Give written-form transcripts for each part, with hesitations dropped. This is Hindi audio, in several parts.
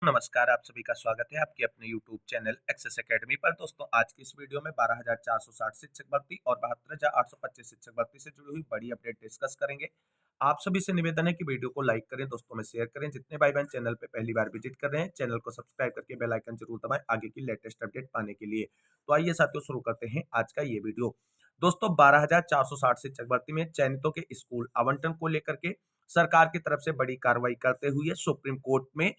नमस्कार, आप सभी का स्वागत है आपके अपने YouTube चैनल एक्सेस एकेडमी पर। दोस्तों, आज की इस वीडियो में 12,460 शिक्षक भर्ती और 72,825 शिक्षक भर्ती से जुड़ी हुई बड़ी अपडेट डिस्कस करेंगे। आप सभी से निवेदन है कि वीडियो को लाइक करें, दोस्तों में शेयर करें। जितने भाई बहन चैनल पे पहली बार विजिट कर रहे हैं, चैनल को सब्सक्राइब करके बेल आइकन जरूर दबाएं आगे की लेटेस्ट अपडेट पाने के लिए। तो आइए साथियों, शुरू करते हैं आज का ये वीडियो। दोस्तों, 12,460 शिक्षक भर्ती में चयनितों के स्कूल आवंटन को लेकर के सरकार की तरफ से बड़ी कार्रवाई करते हुए सुप्रीम कोर्ट में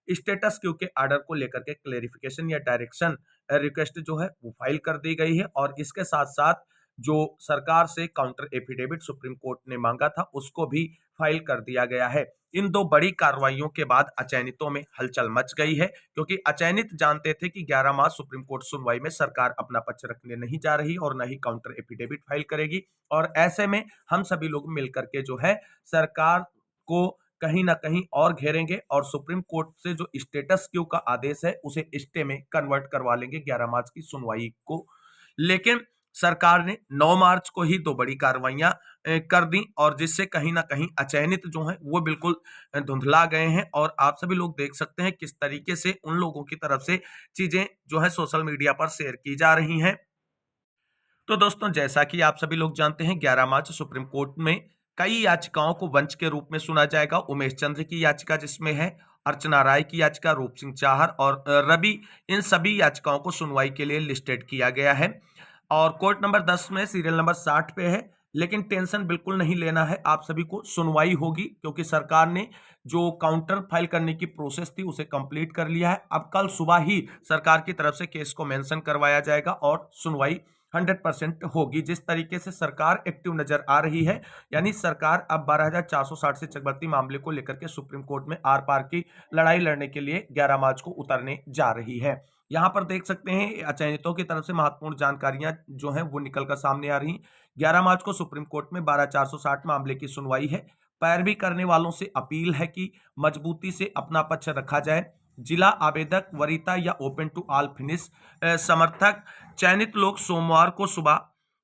स्टेटस क्यू के ऑर्डर को लेकर के क्लेरिफिकेशन या डायरेक्शन रिक्वेस्ट जो है वो फाइल कर दी गई है। और इसके साथ साथ जो सरकार से काउंटर एफिडेविट सुप्रीम कोर्ट ने मांगा था उसको भी फाइल कर दिया गया है। इन दो बड़ी कार्रवाइयों के बाद अचयनितों में हलचल मच गई है, क्योंकि अचयनित जानते थे कि 11 मार्च सुप्रीम कोर्ट सुनवाई में सरकार अपना पक्ष रखने नहीं जा रही और न ही काउंटर एफिडेविट फाइल करेगी। और ऐसे में हम सभी लोग मिलकर के जो है सरकार को कहीं ना कहीं और घेरेंगे और सुप्रीम कोर्ट से जो स्टेटस क्यू का आदेश है उसे स्टे में कन्वर्ट करवा लेंगे 11 मार्च की सुनवाई को। लेकिन सरकार ने 9 मार्च को ही दो बड़ी कार्रवाइयां कर दी, और जिससे कहीं ना कहीं अचयनित जो है वो बिल्कुल धुंधला गए हैं। और आप सभी लोग देख सकते हैं किस तरीके से उन लोगों की तरफ से चीजें जो है सोशल मीडिया पर शेयर की जा रही हैं। तो दोस्तों, जैसा कि आप सभी लोग जानते हैं, 11 मार्च सुप्रीम कोर्ट में कई याचिकाओं को वंश के रूप में सुना जाएगा। उमेश चंद्र की याचिका जिसमें है, अर्चना राय की याचिका, रूप सिंह चाहर और रवि, इन सभी याचिकाओं को सुनवाई के लिए लिस्टेड किया गया है। और कोर्ट नंबर 10 में सीरियल नंबर 60 पे है। लेकिन टेंशन बिल्कुल नहीं लेना है आप सभी को, सुनवाई होगी, क्योंकि सरकार ने जो काउंटर फाइल करने की प्रोसेस थी उसे कंप्लीट कर लिया है। अब कल सुबह ही सरकार की तरफ से केस को मेंशन करवाया जाएगा और सुनवाई 100% होगी। जिस तरीके से सरकार एक्टिव नजर आ रही है, यानी सरकार अब 12,460 से चकबंदी मामले को लेकर के सुप्रीम कोर्ट में आर पार की लड़ाई लड़ने के लिए 11 मार्च को उतरने जा रही है। यहाँ पर देख सकते हैं अचयनितों की तरफ से महत्वपूर्ण जानकारियां जो हैं वो निकलकर सामने आ रही। 11 मार्च को सुप्रीम कोर्ट में 12,460 मामले की सुनवाई है। पैरवी करने वालों से अपील है कि मजबूती से अपना पक्ष रखा जाए। जिला आवेदक, वरीयता या ओपन टू ऑल फिनिश समर्थक चयनित लोग सोमवार को सुबह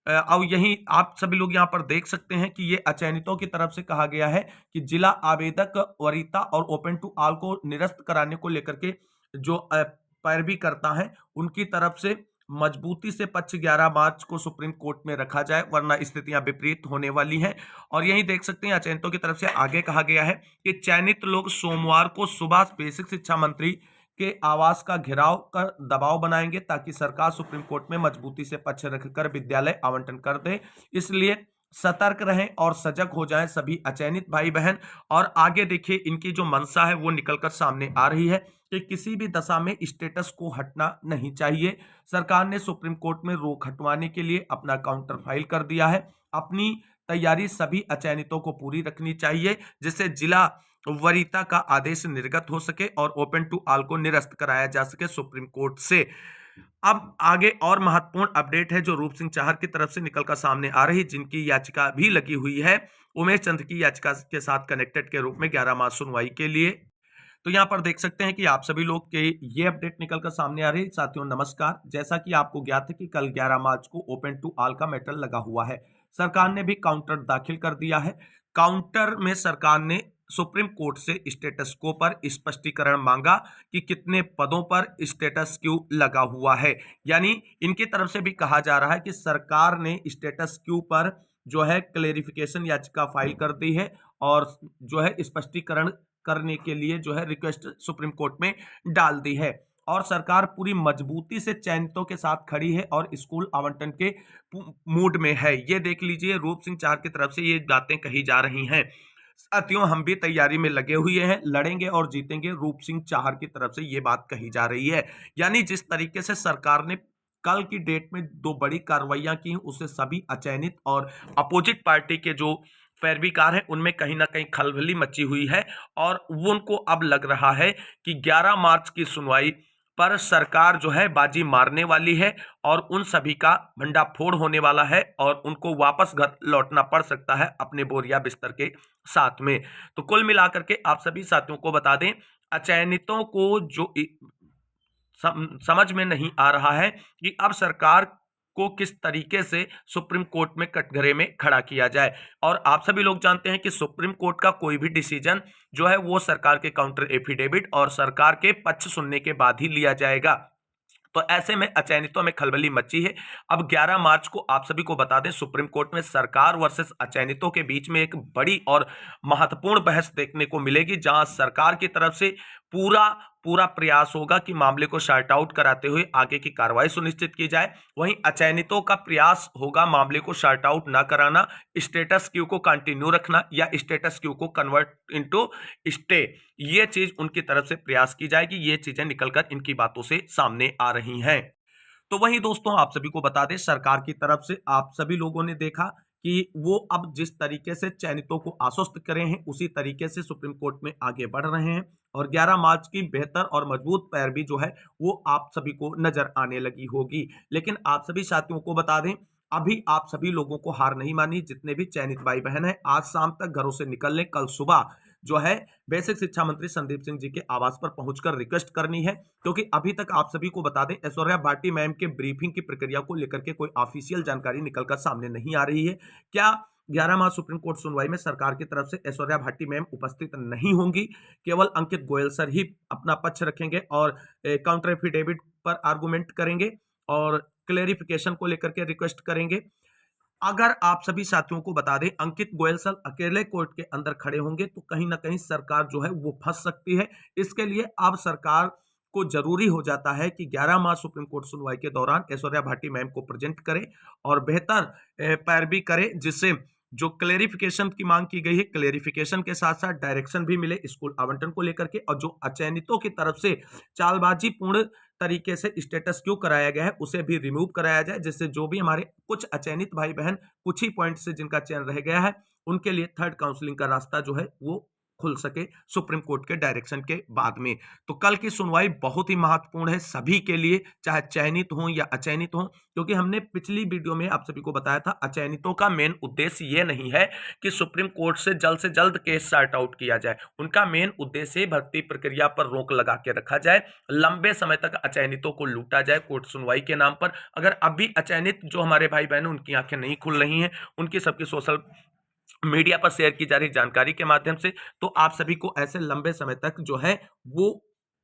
और यही आप सभी लोग यहाँ पर देख सकते हैं कि ये अचयनितों की तरफ से कहा गया है कि जिला आवेदक, वरीयता और ओपन टू ऑल को निरस्त कराने को लेकर के जो पैरवी करता है उनकी तरफ से मजबूती से पक्ष 11 मार्च को सुप्रीम कोर्ट में रखा जाए, वरना स्थितियां विपरीत होने वाली हैं। और यही देख सकते हैं अचयनितों की तरफ से आगे कहा गया है कि चयनित लोग सोमवार को सुबह बेसिक शिक्षा मंत्री के आवास का घेराव कर दबाव बनाएंगे, ताकि सरकार सुप्रीम कोर्ट में मजबूती से पक्ष रखकर विद्यालय आवंटन कर दे। इसलिए सतर्क रहें और सजग हो जाएं सभी अचयनित भाई बहन। और आगे देखिए, इनकी जो मंशा है वो निकलकर सामने आ रही है कि किसी भी दशा में स्टेटस को हटना नहीं चाहिए। सरकार ने सुप्रीम कोर्ट में रोक हटवाने के लिए अपना काउंटर फाइल कर दिया है। अपनी तैयारी सभी अचयनितों को पूरी रखनी चाहिए, जिससे जिला वरीयता का आदेश निर्गत हो सके और ओपन टू ऑल को निरस्त कराया जा सके सुप्रीम कोर्ट से। अब आगे और महत्वपूर्ण अपडेट है जो रूप सिंह चाहर की तरफ से निकलकर सामने आ रही, जिनकी याचिका भी लगी हुई है उमेश चंद्र की याचिका के साथ कनेक्टेड के रूप में 11 मार्च सुनवाई के लिए। तो यहाँ पर देख सकते हैं कि आप सभी लोग के ये अपडेट निकलकर सामने आ रही। साथियों नमस्कार, जैसा कि आपको ज्ञात है कि कल 11 मार्च को ओपन टू ऑल का मैटर लगा हुआ है। सरकार ने भी काउंटर दाखिल कर दिया है। काउंटर में सरकार ने सुप्रीम कोर्ट से स्टेटस क्यू पर स्पष्टीकरण मांगा कि कितने पदों पर स्टेटस क्यू लगा हुआ है। यानी इनकी तरफ से भी कहा जा रहा है कि सरकार ने स्टेटस क्यू पर जो है क्लेरिफिकेशन याचिका फाइल कर दी है और जो है स्पष्टीकरण करने के लिए जो है रिक्वेस्ट सुप्रीम कोर्ट में डाल दी है। और सरकार पूरी मजबूती से चयनितों के साथ खड़ी है और स्कूल आवंटन के मूड में है। ये देख लीजिए, रूप सिंह चाहर की तरफ से ये बातें कही जा रही हैं। साथियों, हम भी तैयारी में लगे हुए हैं, लड़ेंगे और जीतेंगे, रूप सिंह चाहर की तरफ से ये बात कही जा रही है। यानी जिस तरीके से सरकार ने कल की डेट में दो बड़ी कार्रवाइयां की, उससे सभी अचयनित और अपोजिट पार्टी के जो पैरवीकार हैं उनमें कहीं ना कहीं खलबली मची हुई है। और वो उनको अब लग रहा है कि 11 मार्च की सुनवाई पर सरकार जो है बाजी मारने वाली है और उन सभी का भंडाफोड़ होने वाला है और उनको वापस घर लौटना पड़ सकता है अपने बोरिया बिस्तर के साथ में। तो कुल मिलाकर के आप सभी साथियों को बता दें, अचयनितों को जो समझ में नहीं आ रहा है कि अब सरकार को किस तरीके से सुप्रीम कोर्ट में कटघरे में खड़ा किया जाए। और आप सभी लोग जानते हैं कि सुप्रीम कोर्ट का कोई भी डिसीजन जो है वो सरकार के काउंटर एफिडेविट और सरकार के पक्ष सुनने के बाद ही लिया जाएगा। तो ऐसे में अचयनितों में खलबली मची है। अब 11 मार्च को आप सभी को बता दें, सुप्रीम कोर्ट में सरकार वर्सेस अचयनितों के बीच में एक बड़ी और महत्वपूर्ण बहस देखने को मिलेगी, जहां सरकार की तरफ से पूरा पूरा प्रयास होगा कि मामले को शार्ट आउट कराते हुए आगे की कार्रवाई सुनिश्चित की जाए। वहीं अचयनितों का प्रयास होगा मामले को शार्ट आउट ना कराना, स्टेटस क्यू को कंटिन्यू रखना या स्टेटस क्यू को कन्वर्ट इनटू स्टे। ये चीज उनकी तरफ से प्रयास की जाएगी। ये चीजें निकलकर इनकी बातों से सामने आ रही हैं। तो वहीं दोस्तों आप सभी को बता दें, सरकार की तरफ से आप सभी लोगों ने देखा कि वो अब जिस तरीके से चयनितों को आश्वस्त करे हैं उसी तरीके से सुप्रीम कोर्ट में आगे बढ़ रहे हैं। और 11 मार्च की बेहतर और मजबूत पैरवी जो है वो आप सभी को नजर आने लगी होगी। लेकिन आप सभी साथियों को बता दें, अभी आप सभी लोगों को हार नहीं मानी। जितने भी चयनित भाई बहन हैं, आज शाम तक घरों से निकल लें। कल सुबह जो है बेसिक शिक्षा मंत्री संदीप सिंह जी के आवास पर पहुंचकर रिक्वेस्ट करनी है, क्योंकि अभी तक आप सभी को बता दें, ऐश्वर्या भाटी मैम के ब्रीफिंग की प्रक्रिया को लेकर के कोई ऑफिशियल जानकारी निकलकर सामने नहीं आ रही है। क्या 11 मार्च सुप्रीम कोर्ट सुनवाई में सरकार की तरफ से ऐश्वर्या भाटी मैम उपस्थित नहीं होंगी? केवल अंकित गोयल सर ही अपना पक्ष रखेंगे और काउंटर एफिडेविट पर आर्गुमेंट करेंगे और क्लेरिफिकेशन को लेकर के रिक्वेस्ट करेंगे। अगर आप सभी साथियों को बता दें, अंकित गोयल सर अकेले कोर्ट के अंदर खड़े होंगे तो कहीं ना कहीं सरकार जो है वो फंस सकती है। इसके लिए अब सरकार को जरूरी हो जाता है कि 11 मार्च सुप्रीम कोर्ट सुनवाई के दौरान ऐश्वर्या भाटी मैम को प्रेजेंट करे और बेहतर पैरवी करे, जिससे जो क्लेरिफिकेशन की मांग की गई है, क्लेरिफिकेशन के साथ साथ डायरेक्शन भी मिले स्कूल आवंटन को लेकर के, और जो अचयनितों की तरफ से चालबाजी पूर्ण तरीके से स्टेटस क्यों कराया गया है उसे भी रिमूव कराया जाए, जिससे जो भी हमारे कुछ अचयनित भाई बहन कुछ ही पॉइंट से जिनका चयन रह गया है उनके लिए थर्ड काउंसलिंग का रास्ता जो है वो खुल सके सुप्रीम कोर्ट के डायरेक्शन के बाद में। तो कल की सुनवाई बहुत ही महत्वपूर्ण है सभी के लिए, चाहे चयनित हो या अचयनित हो, क्योंकि हमने पिछली वीडियो में आप सभी को बताया था अचयनितों का मेन उद्देश्य ये नहीं है कि सुप्रीम कोर्ट से जल्द केस सॉर्ट आउट किया जाए। उनका मेन उद्देश्य भर्ती प्रक्रिया पर रोक लगा के रखा जाए, लंबे समय तक अचयनितों को लूटा जाए कोर्ट सुनवाई के नाम पर। अगर अभी अचयनित जो हमारे भाई बहन उनकी आंखें नहीं खुल रही हैं, उनकी सबकी सोशल मीडिया पर शेयर की जा रही जानकारी के माध्यम से, तो आप सभी को ऐसे लंबे समय तक जो है वो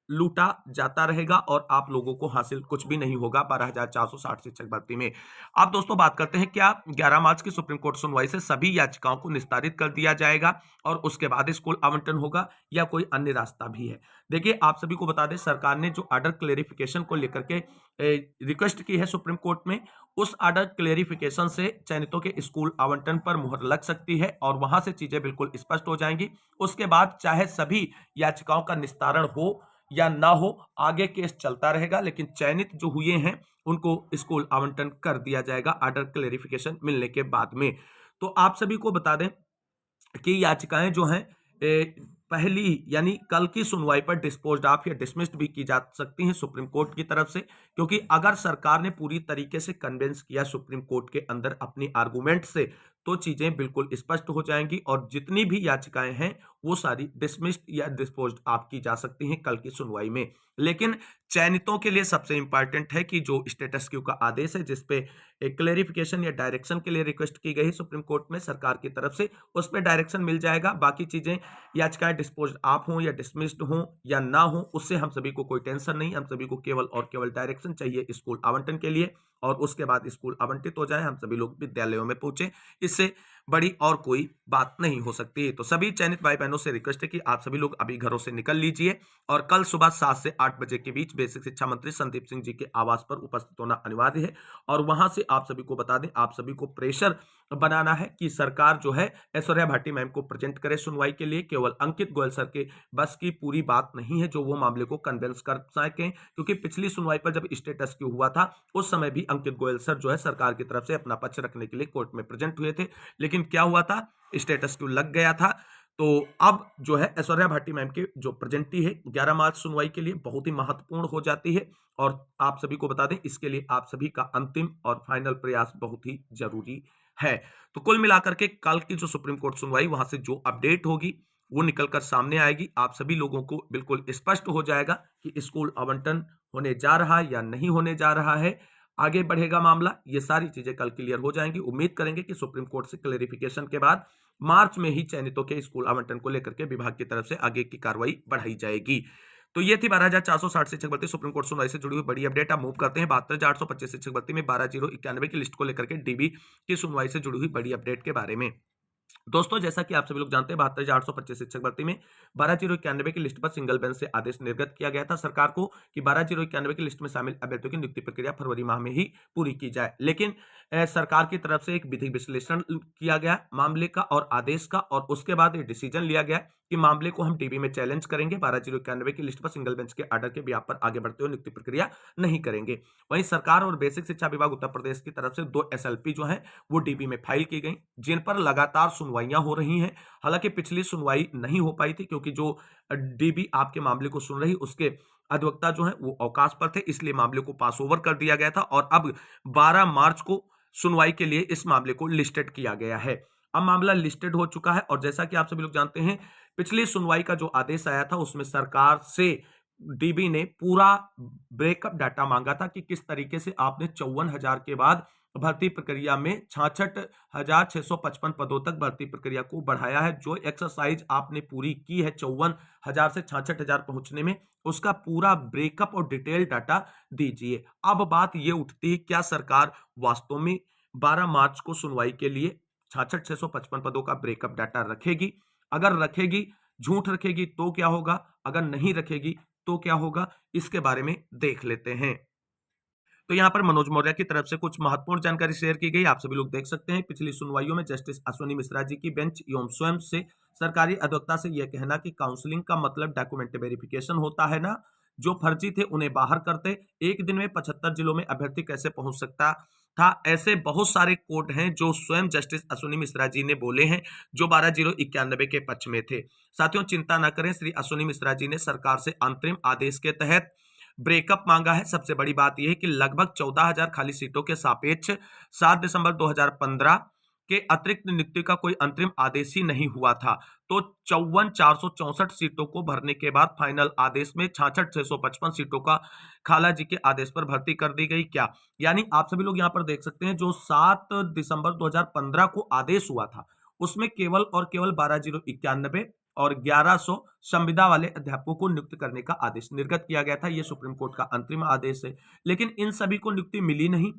लूटा जाता रहेगा और आप लोगों को हासिल कुछ भी नहीं होगा 12,460 शिक्षक भर्ती में। अब दोस्तों बात करते हैं, क्या 11 मार्च की सुप्रीम कोर्ट सुनवाई से सभी याचिकाओं को निस्तारित कर दिया जाएगा और उसके बाद स्कूल आवंटन होगा या कोई अन्य रास्ता भी है? देखिए, आप सभी को बता दें, सरकार ने जो ऑर्डर क्लेरिफिकेशन को लेकर के रिक्वेस्ट की है सुप्रीम कोर्ट में, उस ऑर्डर क्लेरिफिकेशन से चयनितों के स्कूल आवंटन पर मुहर लग सकती है और वहां से चीजें बिल्कुल स्पष्ट हो जाएंगी। उसके बाद चाहे सभी याचिकाओं का निस्तारण हो या ना हो, आगे केस चलता रहेगा, लेकिन चयनित जो हुए हैं उनको स्कूल आवंटन कर दिया जाएगा ऑर्डर क्लेरिफिकेशन मिलने के बाद में। तो आप सभी को बता दें कि याचिकाएं जो हैं पहली यानी कल की सुनवाई पर डिस्पोज्ड ऑफ या डिसमिस्ड भी की जा सकती हैं सुप्रीम कोर्ट की तरफ से, क्योंकि अगर सरकार ने पूरी तरीके से कन्विंस किया सुप्रीम कोर्ट के अंदर अपनी आर्गुमेंट से, तो चीजें बिल्कुल स्पष्ट हो जाएंगी और जितनी भी याचिकाएं हैं वो सारी डिसमिस्ड या डिस्पोज्ड ऑफ की जा सकती हैं कल की सुनवाई में। लेकिन चयनितों के लिए सबसे इंपॉर्टेंट है कि जो स्टेटस क्यू का आदेश है, जिसपे एक क्लेरिफिकेशन या डायरेक्शन के लिए रिक्वेस्ट की गई है सुप्रीम कोर्ट में सरकार की तरफ से, उस पर डायरेक्शन मिल जाएगा। बाकी चीजें याचिकाएं डिस्पोज्ड ऑफ हो या डिसमिस्ड हो या ना हो, उससे हम सभी को कोई टेंशन नहीं। हम सभी को केवल और केवल डायरेक्शन चाहिए स्कूल आवंटन के लिए, और उसके बाद स्कूल आवंटित हो जाए, हम सभी लोग विद्यालयों में पहुंचे। इससे बड़ी और कोई बात नहीं हो सकती। तो सभी चयनित भाई बहनों से रिक्वेस्ट है कि आप सभी लोग अभी घरों से निकल लीजिए और कल सुबह 7 से 8 बजे के बीच बेसिक शिक्षा मंत्री संदीप सिंह जी के आवास पर उपस्थित होना अनिवार्य है। और वहां से आप सभी को बता दें, आप सभी को प्रेशर बनाना है कि सरकार जो है ऐश्वर्या भाटी मैम को प्रेजेंट करे सुनवाई के लिए। केवल अंकित गोयल सर के बस की पूरी बात नहीं है जो वो मामले को कन्विंस कर सकें, क्योंकि पिछली सुनवाई पर जब स्टेटस क्यू हुआ था उस समय भी अंकित गोयल सर जो है सरकार की तरफ से अपना पक्ष रखने के लिए कोर्ट में प्रेजेंट हुए थे, लेकिन क्या हुआ था, स्टेटस क्यू लग गया था। तो अब जो है ऐश्वर्या भाटी मैम की जो प्रेजेंटी है 11 मार्च सुनवाई के लिए बहुत ही महत्वपूर्ण हो जाती है, और आप सभी को बता दें इसके लिए आप सभी का अंतिम और फाइनल प्रयास बहुत ही जरूरी है। तो कुल मिलाकर के कल की जो सुप्रीम कोर्ट सुनवाई, वहां से जो अपडेट होगी वो निकलकर सामने आएगी। आप सभी लोगों को बिल्कुल स्पष्ट हो जाएगा कि स्कूल आवंटन होने जा रहा है या नहीं होने जा रहा है। आगे बढ़ेगा मामला, ये सारी चीजें कल क्लियर हो जाएंगी। उम्मीद करेंगे कि सुप्रीम कोर्ट से क्लेरिफिकेशन के बाद मार्च में ही चयनितों के स्कूल आवंटन को लेकर के विभाग की तरफ से आगे की कार्रवाई बढ़ाई जाएगी। तो ये थी 12,460 शिक्षक भर्ती सुप्रीम कोर्ट सुनवाई से जुड़ी हुई बड़ी अपडेट। आप मूव करते हैं 72,825 शिक्षक भर्ती में 12,091 की लिस्ट को लेकर के डीबी की सुनवाई से जुड़ी हुई बड़ी अपडेट के बारे में। दोस्तों, जैसा कि आप सभी लोग जानते हैं 72,825 शिक्षक भर्ती में 12,091 की लिस्ट पर सिंगल बेंच से आदेश निर्गत किया गया था सरकार को कि 12,091 की लिस्ट में शामिल अभ्यर्थियों की नियुक्ति प्रक्रिया फरवरी माह में ही पूरी की जाए। लेकिन सरकार की तरफ से एक विधिक विश्लेषण किया गया मामले का और आदेश का, और उसके बाद ये डिसीजन लिया गया कि मामले को हम डीबी में चैलेंज करेंगे। 12,091 की लिस्ट पर सिंगल बेंच के आर्डर के ब्याप पर आगे बढ़ते हुए नियुक्ति प्रक्रिया नहीं करेंगे। वहीं सरकार और बेसिक शिक्षा विभाग उत्तर प्रदेश की तरफ से 2 एसएलपी जो है वो डीबी में फाइल की गई, जिन पर लगातार सुनवाइयां हो रही हैं। हालांकि पिछली सुनवाई नहीं हो पाई थी क्योंकि जो डीबी आपके मामले को सुन रही उसके अधिवक्ता जो है वो अवकाश पर थे, इसलिए मामले को पास ओवर कर दिया गया था और अब 12 मार्च को सुनवाई के लिए इस मामले को लिस्टेड किया गया है। अब मामला लिस्टेड हो चुका है और जैसा कि आप सभी लोग जानते हैं पिछली सुनवाई का जो आदेश आया था उसमें सरकार से डीबी ने पूरा ब्रेकअप डाटा मांगा था कि किस तरीके से आपने 54,000 के बाद भर्ती प्रक्रिया में 66,655 पदों तक भर्ती प्रक्रिया को बढ़ाया है। जो एक्सरसाइज आपने पूरी की है 54,000 से 66,000 पहुंचने में, उसका पूरा ब्रेकअप और डिटेल डाटा दीजिए। अब बात ये उठती है, क्या सरकार वास्तव में 12 मार्च को सुनवाई के लिए 66,655 पदों का ब्रेकअप डाटा रखेगी? अगर रखेगी, झूठ रखेगी तो क्या होगा? अगर नहीं रखेगी तो क्या होगा? इसके बारे में देख लेते हैं। तो यहाँ पर मनोज मौर्य की तरफ से कुछ महत्वपूर्ण जानकारी शेयर की गई, आप सभी लोग देख सकते हैं। पिछली सुनवाइयों में जस्टिस अश्विनी मिश्रा जी की बेंच एवं स्वयं से सरकारी अधिवक्ता से यह कहना कि काउंसलिंग का मतलब डॉक्यूमेंट वेरिफिकेशन होता है ना, जो फर्जी थे उन्हें बाहर करते। एक दिन में 75 जिलों में अभ्यर्थी कैसे पहुंच सकता था? ऐसे बहुत सारे कोर्ट हैं जो स्वयं जस्टिस अश्विनी मिश्रा जी ने बोले हैं, जो 12,091 के पक्ष में थे। साथियों, चिंता न करें, श्री अश्विनी मिश्रा जी ने सरकार से अंतरिम आदेश के तहत ब्रेकअप मांगा है। सबसे बड़ी बात यह है कि लगभग 14,000 खाली सीटों के सापेक्ष 7 दिसंबर 2015 के अतिरिक्त नियुक्ति का कोई अंतरिम आदेश ही नहीं हुआ था। तो 54,464 सीटों को भरने के बाद फाइनल आदेश में 66,655 सीटों का खाला जी के आदेश पर भर्ती कर दी गई। क्या यानी आप सभी लोग यहां पर देख सकते हैं, जो 7 दिसंबर 2015 को आदेश हुआ था उसमें केवल और केवल 12,091 और 1100 संविदा वाले अध्यापकों को नियुक्त करने का आदेश निर्गत किया गया था। यह सुप्रीम कोर्ट का अंतरिम आदेश है, लेकिन इन सभी को नियुक्ति मिली नहीं।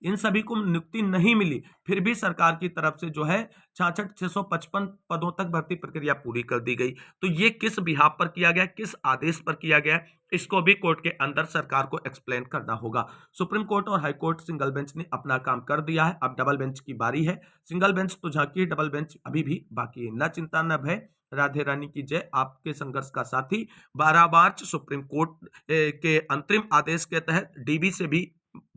इन सभी को नियुक्ति नहीं मिली, फिर भी सरकार की तरफ से जो है 66,655 पदों तक भर्ती प्रक्रिया पूरी कर दी गई। तो ये किस बिहाफ पर किया गया, किस आदेश पर किया गया, इसको भी कोर्ट के अंदर सरकार को एक्सप्लेन करना होगा। सुप्रीम कोर्ट और हाई कोर्ट सिंगल बेंच ने अपना काम कर दिया है, अब डबल बेंच की बारी है। सिंगल बेंच तो झांकी, डबल बेंच अभी भी बाकी है। न चिंता न भय, राधे रानी की जय, आपके संघर्ष का साथी। 12 मार्च सुप्रीम कोर्ट के अंतरिम आदेश के तहत डीबी से भी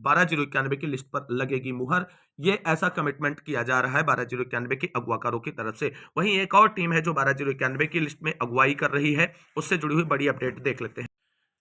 12,091 की लिस्ट पर लगेगी मुहर। ये ऐसा कमिटमेंट किया जा रहा है 12,091 के अगुवाकारों की तरफ से। वहीं एक और टीम है जो 12,091 की लिस्ट में अगुवाई कर रही है, उससे जुड़ी हुई बड़ी अपडेट देख लेते हैं।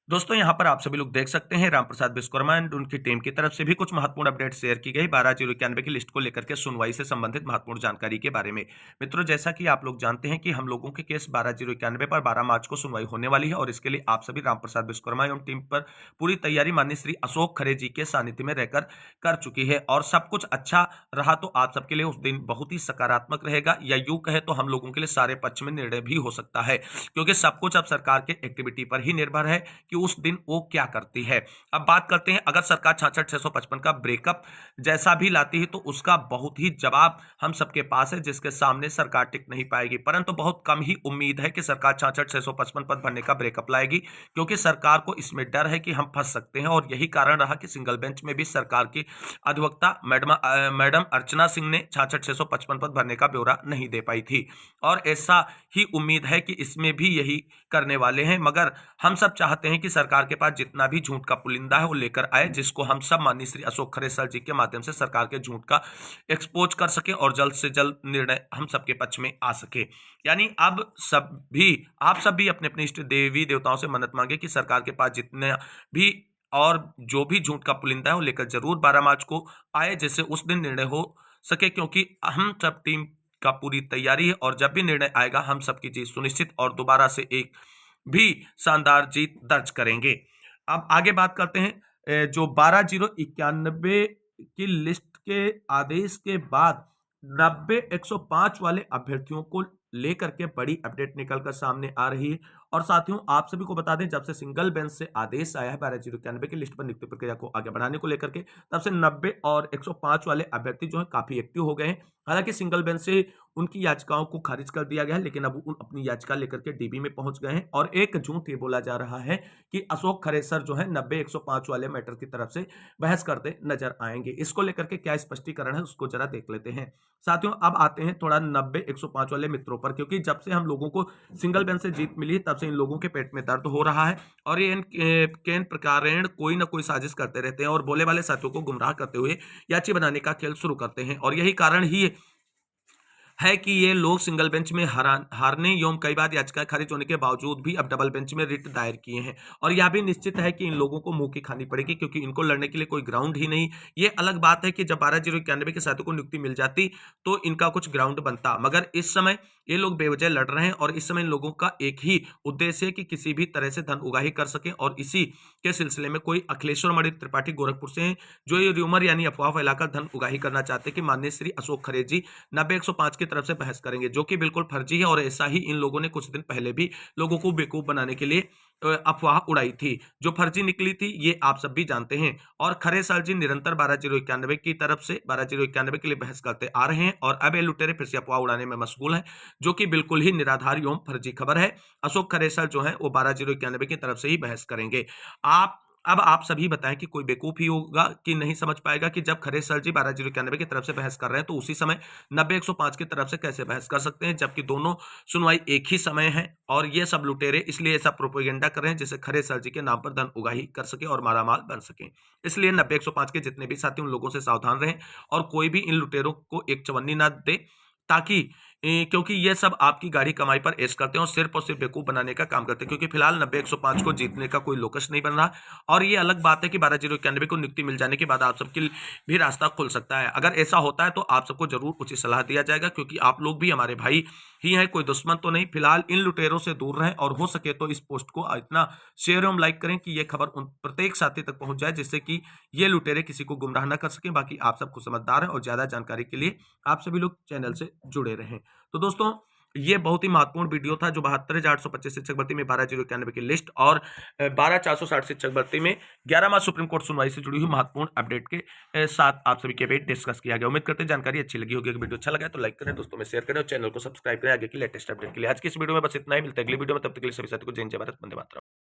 दोस्तों, यहां पर आप सभी लोग देख सकते हैं रामप्रसाद विश्वकर्मा एंड उनकी टीम की तरफ से भी कुछ महत्वपूर्ण अपडेट शेयर की गई 12,091 की लिस्ट को लेकर के सुनवाई से संबंधित महत्वपूर्ण जानकारी के बारे में। मित्रों, जैसा कि आप लोग जानते हैं कि हम लोगों के केस 12,091 पर 12 मार्च को सुनवाई होने वाली है और इसके लिए आप सभी रामप्रसाद विश्वकर्मा एवं टीम पर पूरी तैयारी माननीय श्री अशोक खरे जी के सानिध्य में रहकर कर चुकी है और सब कुछ अच्छा रहा तो आप सबके लिए उस दिन बहुत ही सकारात्मक रहेगा, या यूं कहे तो हम लोगों के लिए सारे पक्ष में निर्णय भी हो सकता है, क्योंकि सब कुछ अब सरकार के एक्टिविटी पर ही निर्भर है कि उस दिन वो क्या करती है। अब बात करते हैं, अगर सरकार 66,655 का ब्रेकअप जैसा भी लाती है तो उसका बहुत ही जवाब हम सबके पास है, जिसके सामने सरकार टिक नहीं पाएगी। परंतु बहुत कम ही उम्मीद है कि सरकार 66,655 पद भरने का ब्रेकअप लाएगी, क्योंकि सरकार को इसमें डर है कि हम फंस सकते हैं और यही कारण रहा कि सिंगल बेंच में भी सरकार की अधिवक्ता मैडम अर्चना सिंह ने 66,655 पद भरने का ब्यौरा नहीं दे पाई थी और ऐसा ही उम्मीद है कि इसमें भी यही करने वाले हैं। मगर हम सब चाहते हैं कि सरकार के पास जितना भी झूठ का पुलिंदा है वो लेकर आए, जिसको हम सब माननीय श्री अशोक खरे सर जी के माध्यम से सरकार के झूठ का एक्सपोज कर सके और जल्द से जल्द निर्णय हम सबके पक्ष में आ सके। यानी अब आप सब भी अपने अपने इष्ट देवी देवताओं से मन्नत मांगे कि सरकार के पास जितने भी और जो भी झूठ का पुलिंदा है वो लेकर जरूर 12 मार्च को आए, जिससे उस दिन निर्णय हो सके, क्योंकि हम सब टीम का पूरी तैयारी है और जब भी निर्णय आएगा हम सबकी जीत सुनिश्चित और दोबारा से एक भी शानदार जीत दर्ज करेंगे। अब आगे बात करते हैं जो 12,091 की लिस्ट के आदेश के बाद 90,105 वाले अभ्यर्थियों को लेकर के बड़ी अपडेट निकलकर सामने आ रही है। और साथियों, आप सभी को बता दें, जब से सिंगल बेंच से आदेश आया है 12,091 की लिस्ट पर नियुक्ति प्रक्रिया को आगे बढ़ाने को लेकर के, तब से 90 और 105 वाले अभ्यर्थी जो है काफी एक्टिव हो गए हैं। हालांकि सिंगल बेंच से उनकी याचिकाओं को खारिज कर दिया गया है, लेकिन अब उन अपनी याचिका लेकर के डीबी में पहुंच गए हैं। और एक झूठ ये बोला जा रहा है कि अशोक खरेसर जो है 90-105 वाले मैटर की तरफ से बहस करते नजर आएंगे। इसको लेकर के क्या स्पष्टीकरण है उसको जरा देख लेते हैं। साथियों, अब आते हैं थोड़ा 90-105 वाले मित्रों पर, क्योंकि जब से हम लोगों को सिंगल बेंच से जीत मिली तब से इन लोगों के पेट में दर्द हो रहा है और ये इन प्रकार कोई ना कोई साजिश करते रहते हैं और बोले वाले साथियों को गुमराह करते हुए याची बनाने का खेल शुरू करते हैं। और यही कारण ही है कि ये लोग सिंगल बेंच में हारने एवं कई बार याचिकाएं खारिज होने के बावजूद भी अब डबल बेंच में रिट दायर किए हैं। और यह भी निश्चित है कि इन लोगों को मुंह की खानी पड़ेगी, क्योंकि इनको लड़ने के लिए कोई ग्राउंड ही नहीं। ये अलग बात है कि जब 12,091 के साथियों को नियुक्ति मिल जाती तो इनका कुछ ग्राउंड बनता, मगर इस समय ये लोग बेवजह लड़ रहे हैं। और इस समय इन लोगों का एक ही उद्देश्य है कि किसी भी तरह से धन उगाही कर सके। और इसी के सिलसिले में कोई अखिलेश्वर मणि त्रिपाठी गोरखपुर से हैं, जो ये र्यूमर यानी अफवाह फैलाकर धन उगाही करना चाहते हैं कि माननीय श्री अशोक खरे जी 90-105 की तरफ से बहस करेंगे, जो कि बिल्कुल फर्जी है। और ऐसा ही इन लोगों ने कुछ दिन पहले भी लोगों को बेवकूफ बनाने के लिए अफवाह उड़ाई थी, जो फर्जी निकली थी, ये आप सब भी जानते हैं। और खरे सर जी निरंतर 12,091 की तरफ से 12,091 के लिए बहस करते आ रहे हैं और अब ये लुटेरे फिर से अफवाह उड़ाने में मशगूल हैं, जो कि बिल्कुल ही निराधार एवं फर्जी खबर है। अशोक खरे सर जो है वो 12,091 की तरफ से ही बहस करेंगे। अब आप सभी बताएं कि कोई बेवकूफ ही होगा कि नहीं समझ पाएगा कि जब खरे सर जी 12,091 की तरफ से बहस कर रहे हैं तो उसी समय 90-105 की तरफ से कैसे बहस कर सकते हैं, जबकि दोनों सुनवाई एक ही समय है। और ये सब लुटेरे इसलिए ऐसा प्रोपेगेंडा कर रहे हैं जिससे खरे सर जी के नाम पर धन उगाही कर सके और मालामाल बन सके। इसलिए 90-105 के जितने भी साथी उन लोगों से सावधान रहें और कोई भी इन लुटेरों को एक चवन्नी ना दे, ताकि क्योंकि ये सब आपकी गाढ़ी कमाई पर ऐश करते हैं और सिर्फ बेवकूफ बनाने का काम करते हैं। क्योंकि फिलहाल 90-105 को जीतने का कोई लोकस नहीं बन रहा। और ये अलग बात है कि 12,091 को नियुक्ति मिल जाने के बाद आप सबके भी रास्ता खुल सकता है। अगर ऐसा होता है तो आप सबको जरूर उचित सलाह दिया जाएगा, क्योंकि आप लोग भी हमारे भाई ही हैं, कोई दुश्मन तो नहीं। फिलहाल इन लुटेरों से दूर रहें और हो सके तो इस पोस्ट को इतना शेयर एवं लाइक करें कि यह खबर उन प्रत्येक साथी तक पहुंच जाए, जिससे कि ये लुटेरे किसी को गुमराह न कर सकें। बाकी आप सब खुद समझदार हैं और ज्यादा जानकारी के लिए आप सभी लोग चैनल से जुड़े रहें। तो दोस्तों, ये बहुत ही महत्वपूर्ण वीडियो था, जो 72,825 शिक्षक भर्ती में 12,091 की लिस्ट और 12,460 शिक्षक भर्ती में 11वां सुप्रीम कोर्ट सुनवाई से जुड़ी हुई महत्वपूर्ण अपडेट के साथ आप सभी के बीच डिस्कस किया गया। उम्मीद करते हैं जानकारी अच्छी लगी होगी। वीडियो अच्छा लगा तो लाइक करें, दोस्तों में शेयर करें और चैनल को सब्सक्राइब करें आगे की लेटेस्ट अपडेट के लिए। आज की इस वीडियो में बस इतना ही, मिलते हैं अगली वीडियो में, तब तक के लिए सभी साथियों को जय हिंद, जय भारत, वंदे मातरम।